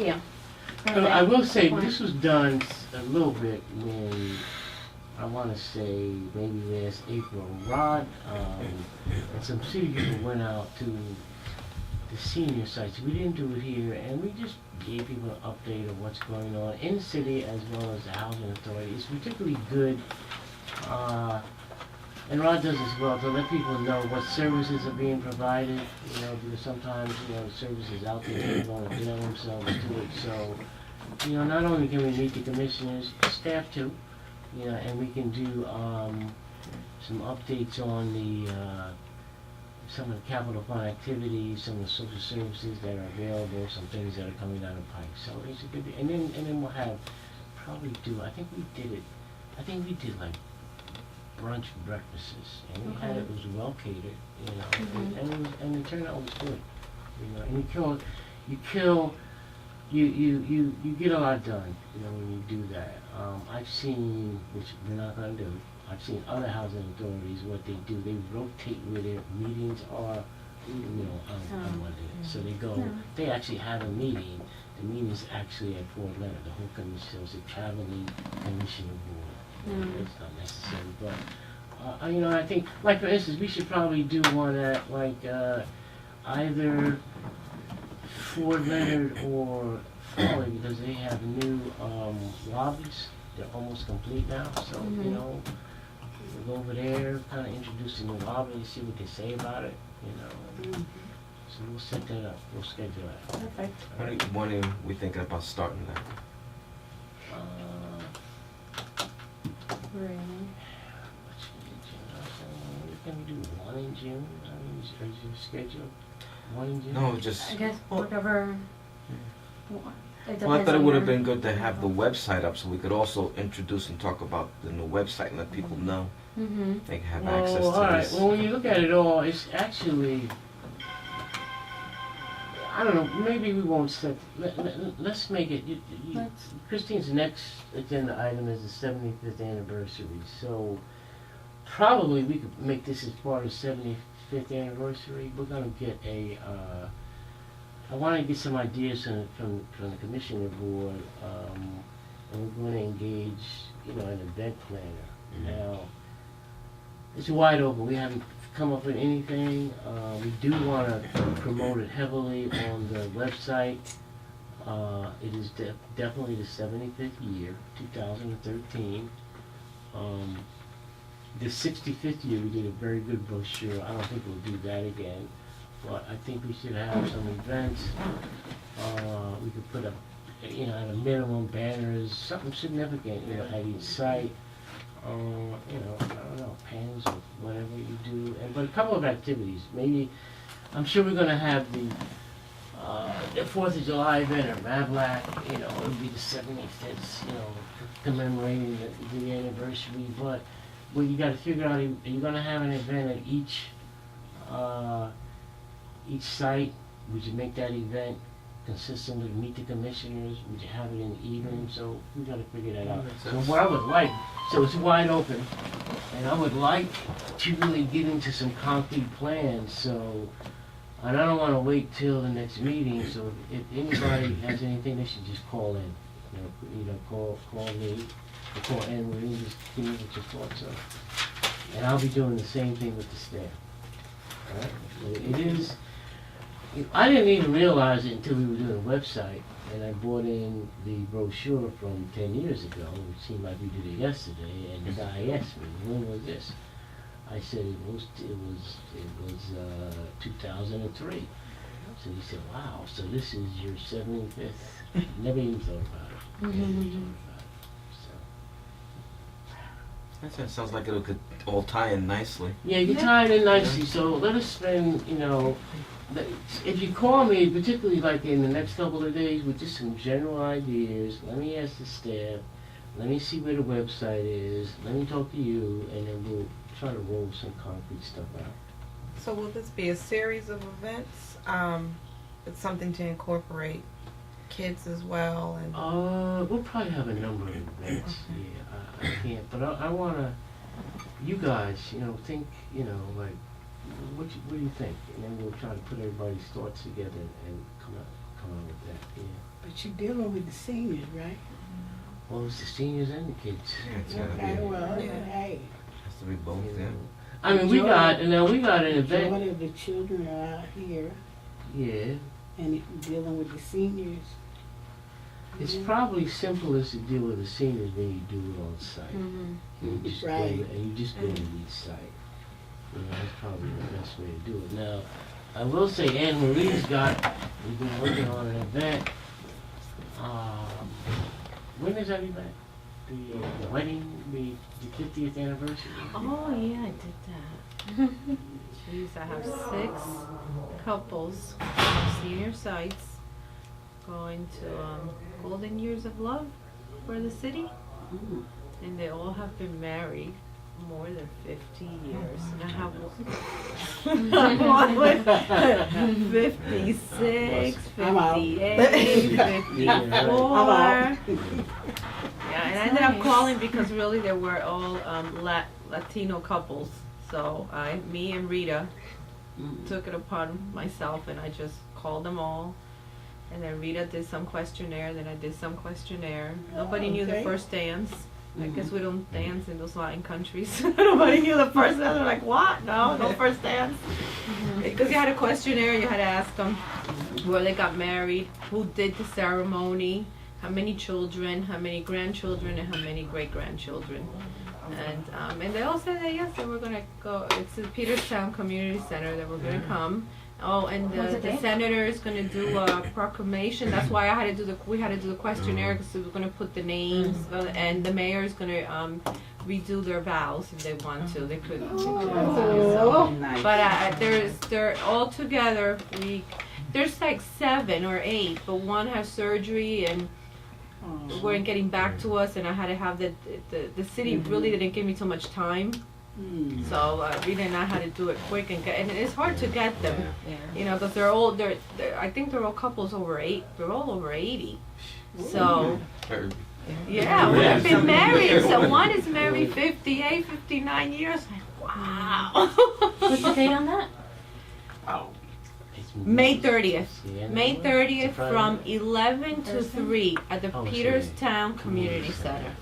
yeah. I will say, Fine. this was done a little bit when, I want to say, maybe last April. Rod and some city people went out to the senior sites. We didn't do it here, and we just gave people an update of what's going on in the city as well as the housing authority. It's particularly good, and Rod does as well, to let people know what services are being provided, because sometimes, services out there, people don't avail themselves to it. So, not only can we meet the commissioners, staff too, and we can do some updates on the some of the capital fund activities, some of the social services that are available, some things that are coming down the pike. So it's a good, and then we'll have I think we did like brunch breakfasts, and we had it was well catered, Mhm. and the turnout was good, and you get a lot done, when you do that. I've seen, which we're not gonna do, I've seen other housing authorities, what they do, they rotate where their meetings are, on Monday. So they go, Yeah. they actually have a meeting, the meeting's actually at Fort Leonard, the whole commission, so it's a traveling commissioner board. It's not necessary, but, I think, like for instance, we should probably do one at like, either Fort Leonard or Foley, because they have new, lobbies, they're almost complete now, so, Mhm. we'll go over there, kinda introduce the new lobby, see what they say about it, Mhm. so we'll set that up, we'll schedule that. Perfect. When are we thinking about starting that? Really? What's the agenda? So, can we do one in June? I mean, is your schedule one in June? No, just, I guess whatever. well, I thought it would have been good to have the website up so we could also introduce and talk about the new website and let people know Mm-hmm. they can have access Well, all to right. this. Well, when you look at it all, it's actually, I don't know, maybe we won't set, let's make it, Let's- Christine's next agenda item is the 75th anniversary, so probably we could make this as part of 75th anniversary. We're gonna get I wanna get some ideas from the commissioner board, and we're gonna engage, an event planner. Now, it's wide open, we haven't come up with anything, we do wanna promote it heavily on the website. It is definitely the 75th year, 2013. The 65th year, we did a very good brochure, I don't think we'll do that again, but I think we should have some events. We could put up, at a minimum banners, something significant, at each site. I don't know, pens or whatever you do, but a couple of activities, maybe, I'm sure we're gonna have the 4th of July event at Mavlac, it'll be the 75th, commemorating the anniversary, but you gotta figure out, are you gonna have an event at each site? Would you make that event consistent with Meet the Commissioners? Would you have it in the evening? So we gotta figure that out. Makes So sense. what I would like, so it's wide open, and I would like to really get into some concrete plans, so, and I don't wanna wait till the next meeting, so if anybody has anything, they should just call in. Call me, before Anne Marie, just give me what your thoughts are. And I'll be doing the same thing with the staff. All right? It is, I didn't even realize it until we were doing a website, and I bought in the brochure from 10 years ago, which seemed like we did it yesterday, and the guy asked me, when was this? I said it was 2003. So he said, wow, so this is your 75th. Never even thought about it. Never even thought about it. So. That sounds like it could all tie in nicely. Yeah, you tied in nicely, so let us spend, if you call me, particularly like in the next couple of days with just some general ideas, let me ask the staff, let me see where the website is, let me talk to you, and then we'll try to roll some concrete stuff out. So will this be a series of events? It's something to incorporate kids as well and We'll probably have a number of events, yeah, I can't, but I wanna, you guys, think, like, what do you think? And then we'll try to put everybody's thoughts together and come out with that, yeah. But you're dealing with the seniors, right? Well, it's the seniors and the kids. Yeah, it's gotta be, Okay, well, Yeah. hey, has to be both, You yeah. know. I mean, we got an event, majority of the children are out here yeah. and dealing with the seniors. It's probably simplest to deal with the seniors when you do it on site. Mhm. And you just Right. go to each site. That's probably the best way to do it. Now, I will say Anne Marie's we've been working on an event. When is that event? The wedding, the 50th anniversary? Oh, yeah, I did that. Jeez, I have 6 couples from senior sites going to Golden Years of Love for the city. And they all have been married more than 50 years. And I have one with 56, I'm out. 58, 54. Yeah, and I ended up Nice. calling because really they were all Latino couples. So me and Rita took it upon myself and I just called them all. And then Rita did some questionnaire, then I did some questionnaire. Nobody knew the Okay. first dance. I guess we don't dance in those Latin countries. Nobody knew the first dance. They're like, what? No first dance. Because you had a questionnaire, you had to ask them where they got married, who did the ceremony, how many children, how many grandchildren, and how many great-grandchildren. And they all said that yes, they were gonna go. It's the Peterstown Community Center. They were gonna come. Oh, and What's the the date? senator is gonna do a proclamation. That's why we had to do the questionnaire because we were gonna put the names, and the mayor is gonna redo their vows if they want to. They could. Oh, nice. But they're all together. There's like 7 or 8, but one has surgery and weren't getting back to us, and I had to have the city really didn't give me so much time. So Rita and I had to do it quick and it's hard to get them, because they're I think they're all couples over 8. They're all over 80. So yeah, we've been married. So one is married 58, 59 years. Like, wow. What's the date on that? May 30th. Yeah, May no, 30th it's a from Friday. 11 to Thursday? 3 at the Oh, Peterstown Community Center.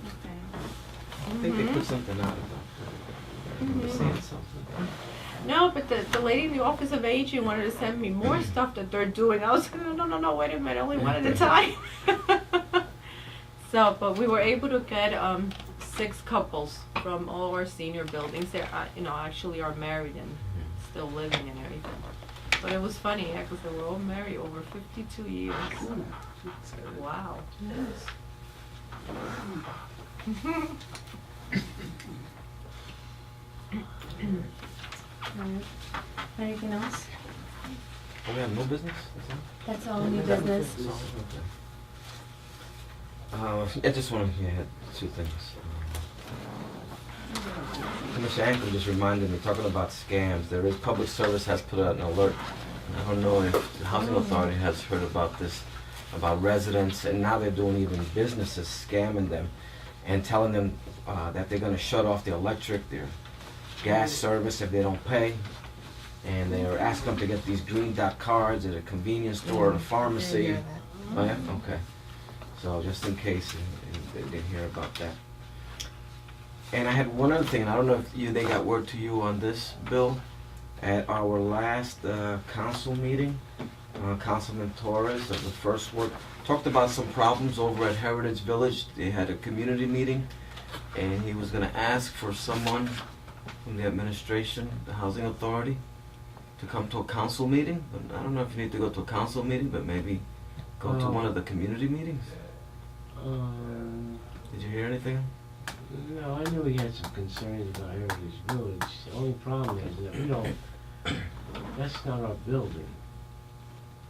I think they put something out about that. I remember seeing something. No, but the lady in the Office of Aging wanted to send me more stuff that they're doing. I was like, no, wait a minute, only one at a time. So, but we were able to get 6 couples from all our senior buildings. They actually are married and still living and everything. But it was funny, yeah, because they were all married over 52 years. Wow. Alright. Anything else? Oh, we have no business? That's all new business. I just want to add 2 things. Commissioner Ankle just reminded me, talking about scams, there is, Public Service has put out an alert. I don't know if the Housing Authority has heard about this, about residents, and now they're doing even businesses scamming them and telling them that they're going to shut off their electric, their gas service if they don't pay. And they're asking them to get these green dot cards at a convenience store or a pharmacy. Yeah, Oh, yeah? Okay. So just in case they didn't hear about that. And I had one other thing, and I don't know if they got word to you on this, Bill. At our last council meeting, Councilman Torres of the First Ward talked about some problems over at Heritage Village. They had a community meeting, and he was gonna ask for someone from the administration, the Housing Authority, to come to a council meeting. But I don't know if you need to go to a council meeting, but maybe go to one of the community meetings. Did you hear anything? No, I knew he had some concerns about Heritage Village. The only problem is that we don't, that's not our building.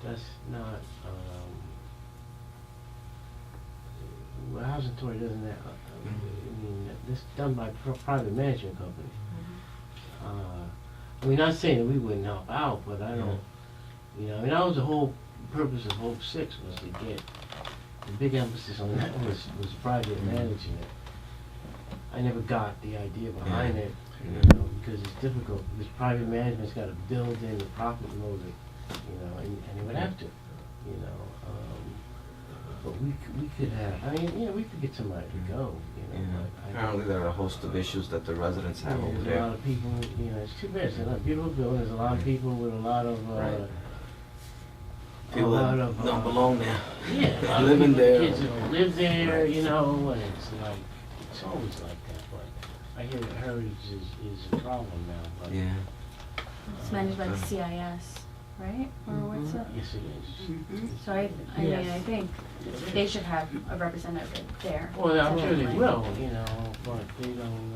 That's not, well, Housing Authority doesn't have, I mean, this is done by private management company. I mean, not saying that we wouldn't help out, but I don't, you know, I mean, that was the whole purpose of Hope 6 was to get, the big emphasis on that was private management. I never got the idea behind it, you know, because it's difficult, because private management's gotta build in the profit motive, you know, and they would have to, you know, but we could have, I mean, you know, we could get somebody to go, you know, but I. Apparently there are a host of issues that the residents have over There's a there. lot of people, you know, it's too bad, it's a beautiful building, there's a lot of people with a lot of, Right. a People lot that of, don't belong there. yeah, a lot of living people, there. kids that don't live there, you know, and it's like, it's always like that, but I hear that Heritage is a problem now, but. Yeah. It's managed by the CIS, right? Or what's it? Yes, it is. Mhm. So I mean, Yes. I think they should have a representative there. Well, I'm sure they Definitely. will, you know, but they don't,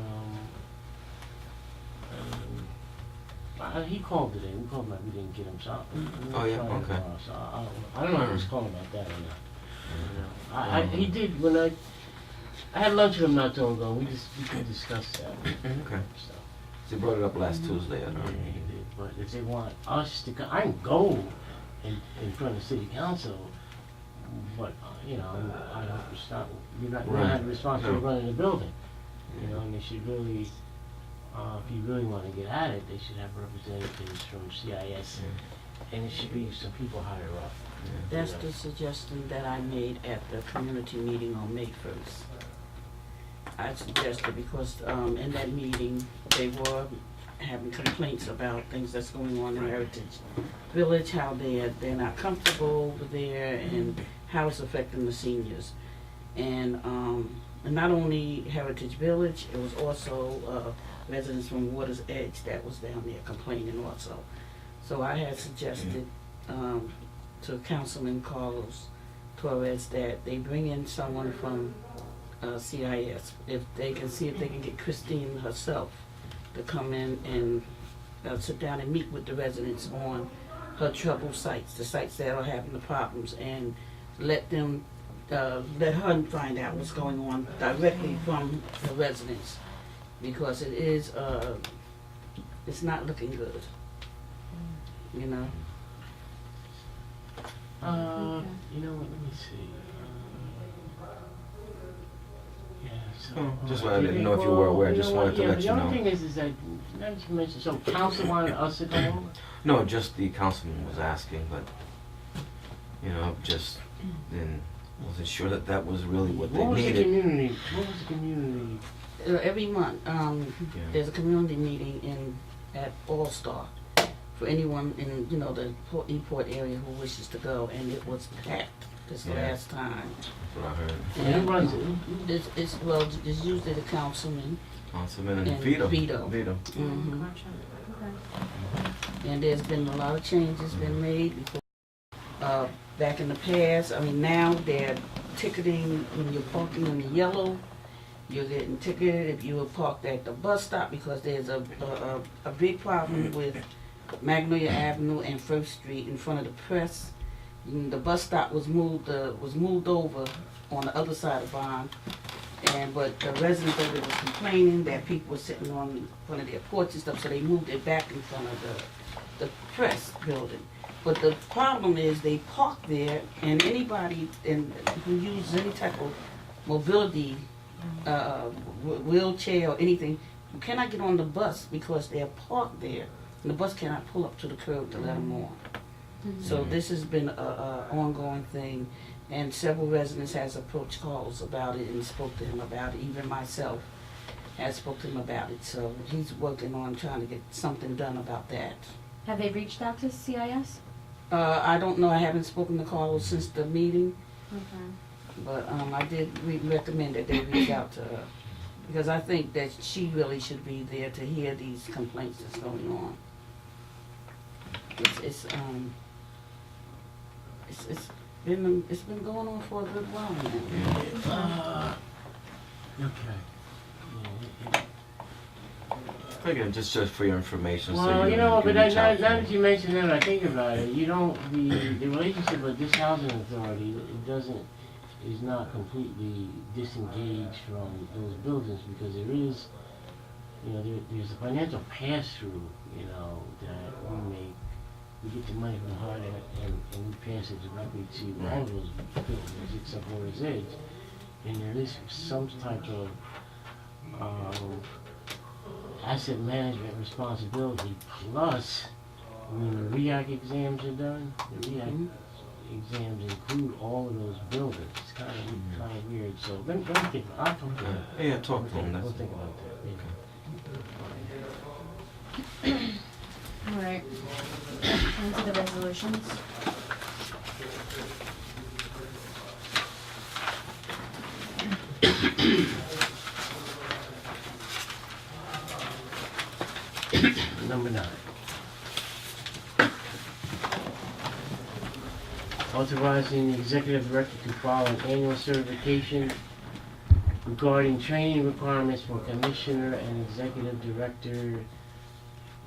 he called today, we called him up, we didn't get him, so. Oh, yeah? I'll try him Okay. tomorrow, so I don't know if he's calling about that or not, you know. He did, when I had lunch with him not too long ago, we could discuss that, Okay. so. They brought it up last Tuesday, I Yeah, know. he did, but if they want us to, I can go in front of city council, but, you know, I don't, it's not, you're not, we don't have the responsibility of running the building. You know, and they should really, if you really wanna get at it, they should have representatives from CIS, and it should be some people higher up. That's the suggestion that I made at the community meeting on May 1st. I suggested because in that meeting, they were having complaints about things that's going on in Heritage Village, how they're not comfortable over there and how it's affecting the seniors. And not only Heritage Village, it was also residents from Water's Edge that was down there complaining also. So I had suggested to Councilman Carlos Torres that they bring in someone from CIS, if they can see if they can get Christine herself to come in and sit down and meet with the residents on her trouble sites, the sites that are having the problems, and let her find out what's going on directly from the residents, because it is it's not looking good, you know. You know, what, let me see. Yeah, so. Just I didn't know if you were aware, just wanted to let you The know. only thing is that, not to mention, so council wanted us to come over? No, just the councilman was asking, but, you know, just wasn't sure that was really what they What was the needed. community, what was the community? Every month, there's a community meeting at All Star for anyone in, you know, the Newport area who wishes to go, and it was packed this Yeah. last time. That's what I heard. Who runs it? It's usually the councilman, Councilman and And Vito. Vito. Okay. and there's been a lot of changes been made before. Back in the past, I mean, now they're ticketing when you're parking in the yellow. You're getting ticketed if you were parked at the bus stop, because there's a big problem with Magnolia Avenue and First Street in front of the press. And the bus stop was moved over on the other side of Bond, but the residents of it was complaining that people were sitting on front of their porch and stuff, so they moved it back in front of the press building. But the problem is they park there, and anybody who uses any type of mobility, wheelchair or anything, you cannot get on the bus because they're parked there, and the bus cannot pull up to the curb to let them on. So this has been a ongoing thing, and several residents has approached calls about it and spoke to him about it, even myself. had spoke to him about it, so he's working on trying to get something done about that. Have they reached out to CIS? I don't know, I haven't spoken to Carlos since the meeting, Okay. but, I did recommend that they reach out to her. Because I think that she really should be there to hear these complaints that's going on. It's been going on for a good while now. Okay. Again, just for your information, so Well, you you know, can but reach now out to that me. you mention that, I think about it, you don't, the relationship with this housing authority, is not completely disengaged from those buildings, because there is, you know, there's a financial pass-through, you know, that we make. We get the money from HUD and we pass it directly to all those buildings except Waters Edge. And there is some type of asset management responsibility, plus when the REAC exams are done, the REAC exams include all of those buildings. It's kind of weird. So let me think. I'll talk to him. Yeah, talk to him. We'll That's think about that. Yeah. All right. Into the resolutions. Number 9. Authorizing the executive director to file an annual certification regarding training requirements for commissioner and executive director,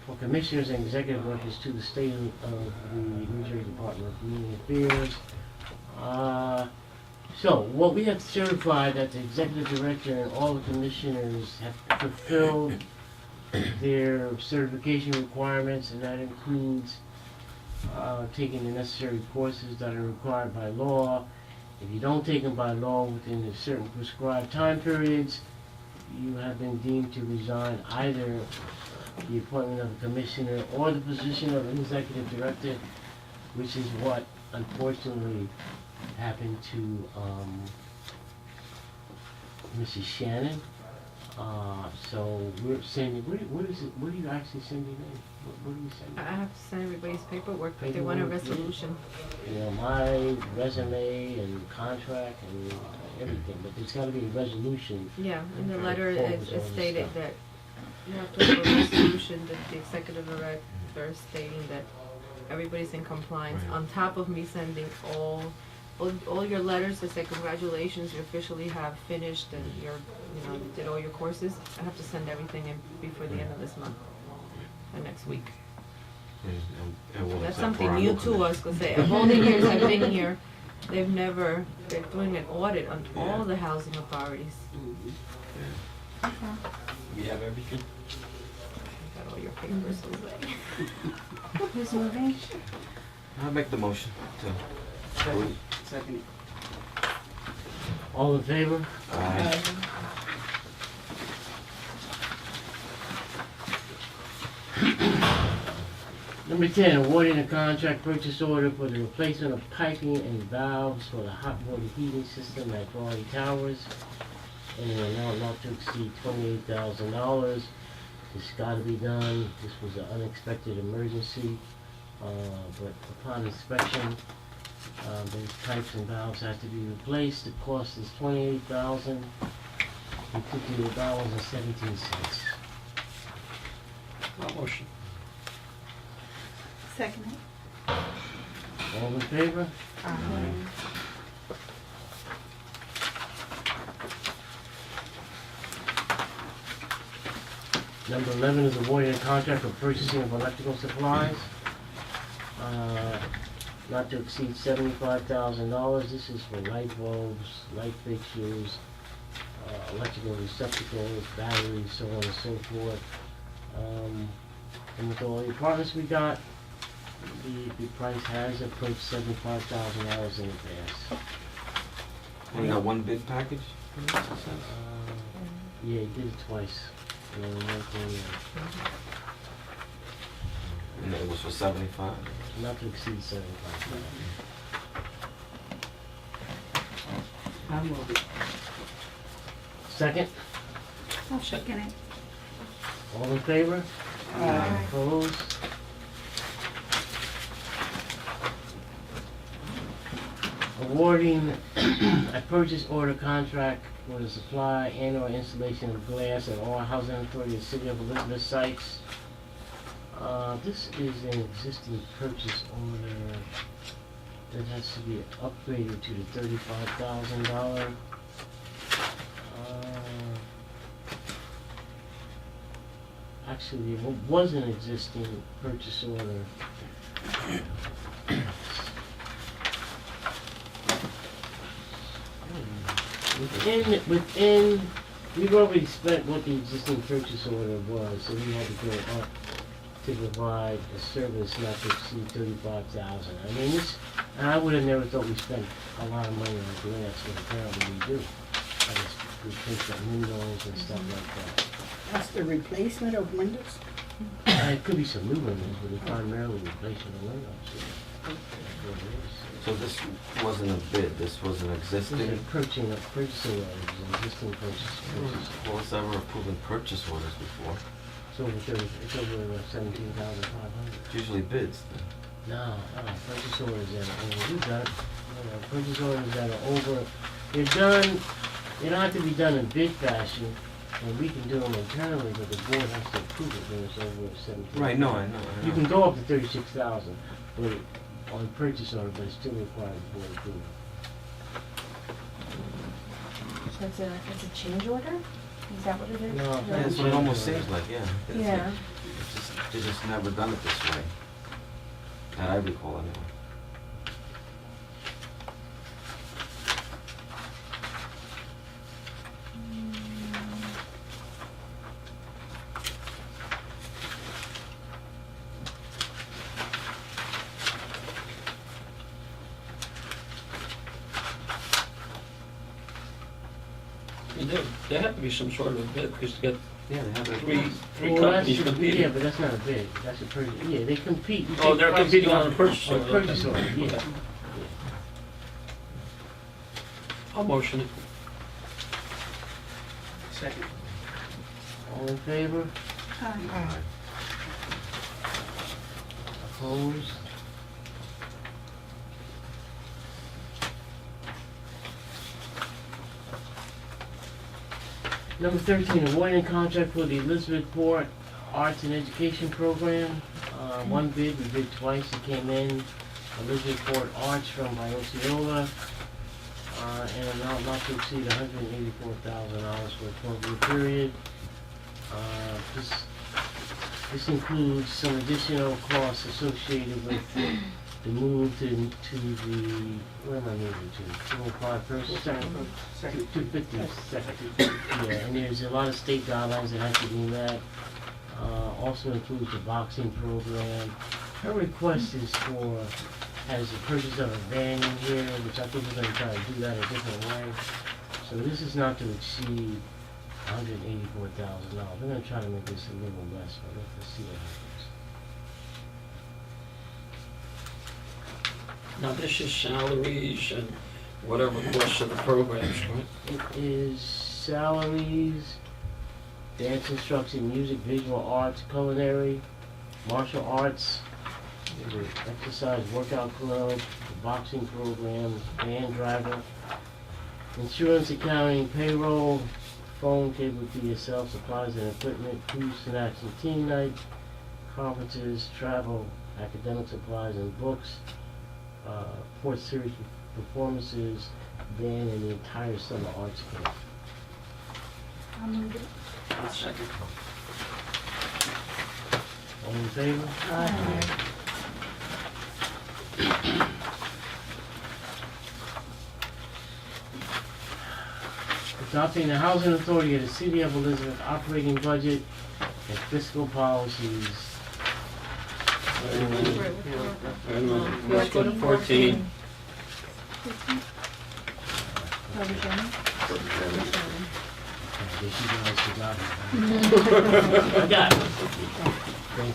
for commissioners and executive directors to the state of the New Jersey Department of Community Affairs. So, what we have to certify that the executive director and all the commissioners have fulfilled their certification requirements, and that includes taking the necessary courses that are required by law. If you don't take them by law within a certain prescribed time periods, you have been deemed to resign either the appointment of a commissioner or the position of an executive director, which is what unfortunately happened to Mrs. Shannon. So we're sending, what is it, what do you actually send your name? What do you send? I have to send everybody's paperwork, but they want a Paperwork, yeah. resolution. You know, my resume and contract and everything, but there's gotta be a resolution. Yeah, in the Okay. letter Forward it's all this stated stuff. that you have to have a resolution that the executive director stating that everybody's in compliance, Right. on top of me sending all your letters that say congratulations, you officially have finished and you did all your courses. I have to send everything in before the end of this month, or next week. That's something new to us, because of all the years I've been here, they're doing an audit on all the housing authorities. You have everything? Got all your papers, Jose. Who's moving? I'll make the motion to. Second. All in favor? Aye. Number 10, awarding a contract purchase order for the replacement of piping and valves for the hot water heating system at Raleigh Towers in an amount not to exceed $28,000. It's got to be done. This was an unexpected emergency, but upon inspection, those pipes and valves have to be replaced. The cost is $28,058.17. Motion. Second. All in favor? Number 11 is awarding a contract for purchasing of electrical supplies, not to exceed $75,000. This is for light bulbs, light fixtures, electrical receptacles, batteries, so on and so forth. And with all the apartments we got, the price has approached $75,000 in the past. We got one bid package? Yeah, he did it twice. And then one thing, And it was for 75? not to exceed 75,000. I move it. Second, I'll second it. All in favor? Aye. Opposed? Awarding a purchase order contract for the supply and/or installation of glass at all housing authority of City of Elizabeth sites. This is an existing purchase order that has to be upgraded to the $35,000. Actually, it was an existing purchase order. Within, we've already spent what the existing purchase order was, so we had to go up to provide a service not to exceed $35,000. I mean, this, and I would have never thought we spent a lot of money on grants, but apparently we do. I just replace our windows and stuff like that. That's the replacement of windows? It could be some new windows, but it's primarily replacing the windows. Yeah. That's what it is. So this wasn't a bid, this was an This is existing, a purchasing order, an existing purchase. well, was ever approving purchase orders before? It's over 30, it's over 17,500. It's usually bids then. No, purchase orders that are over, we've got, purchase orders that are over, they're done, they don't have to be done in bid fashion, and we can do them internally, but the board has to approve it when it's over 17. Right, no, I know, I know. You can go up to 36,000, but on purchase order, but it still requires board approval. So it's a change order? Is that what it is? No, Yeah, it's that's what it almost seems like, yeah. Yeah. It's just, they just never done it this way. That I recall anyway. There had to be some sort of a bid, because you got Yeah, they have it. three Well, companies that's- competing. Yeah, but that's not a bid, that's a purchase, yeah, they compete. You Oh, take they're price competing on the purchase On order. purchase okay. order, yeah. Okay. I'll motion it. Second. All in favor? Aye. Opposed? Number 13, awarding contract for the Elizabethport Arts and Education Program. One bid, we bid twice, it came in, Elizabethport Arts from Osceola, and an amount not to exceed $184,000 for a 12-year period. This includes some additional costs associated with the move to the, where am I moving to? 205 First, second, 250 second. Yeah, and there's a lot of state guidelines that have to be met. Also includes the boxing program. Her request is for, has the purchase of a van in here, which I think we're gonna try to do that a different way. So this is not to exceed $184,000. We're gonna try to make this a little less, but let's see what happens. Now, this is salaries and whatever costs of the programs, right? It is salaries, dance instruction, music, visual arts, culinary, martial arts, the exercise workout club, the boxing program, band driver, insurance, accounting, payroll, phone, cable, DSL, supplies and equipment, food, snacks and team night, conferences, travel, academic supplies and books, Port Series performances, band, and the entire summer arts camp. I'll move it. I'll second. All in favor? Aye. Adopting the Housing Authority of the City of Elizabeth operating budget and fiscal policies. Wait a minute. Right, Wait a minute. Let's go to 14. I guess you guys forgot it. I got it. Thank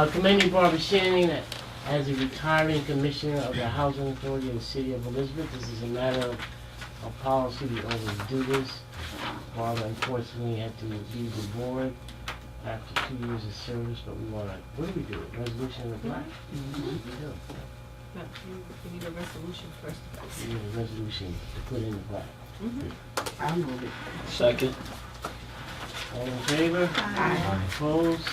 you. Commending Barbara Shannon as a retiring commissioner of the Housing Authority of the City of Elizabeth. This is a matter of policy, we always do this. father unfortunately had to leave the board after 2 years of service, but we wanna, what do we do? Resolution of the black? Mhm. We do. But you need a resolution first. We need a resolution to put in the black. I'll move it. Second. All in favor? Aye. Opposed?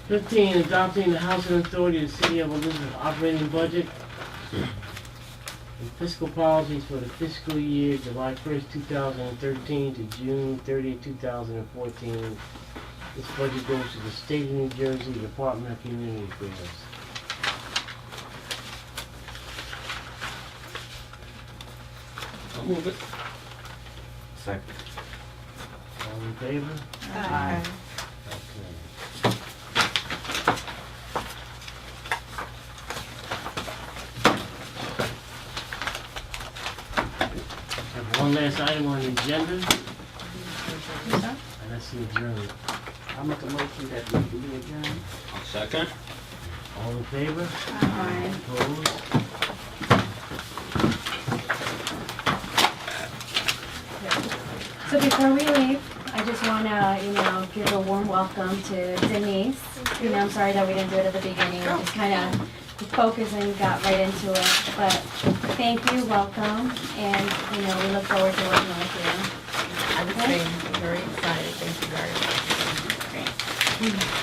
15, adopting the Housing Authority of the City of Elizabeth operating budget and fiscal policies for the fiscal year July 1st, 2013 to June 30th, 2014. This budget goes to the State of New Jersey Department of Community Affairs. I'll move it. Second. All in favor? Aye. Okay. Have one last item on the agenda, and that's the adjournment. I'll make a motion that we be adjourned. Second. All in favor? Aye. Opposed? So before we leave, I just wanna, give a warm welcome to Denise. I'm sorry that we didn't do it at the beginning, we just kinda focused and got right into it. But thank you, welcome, and, we look forward to working with you. I would say I'm very excited. Thank you very much. Great.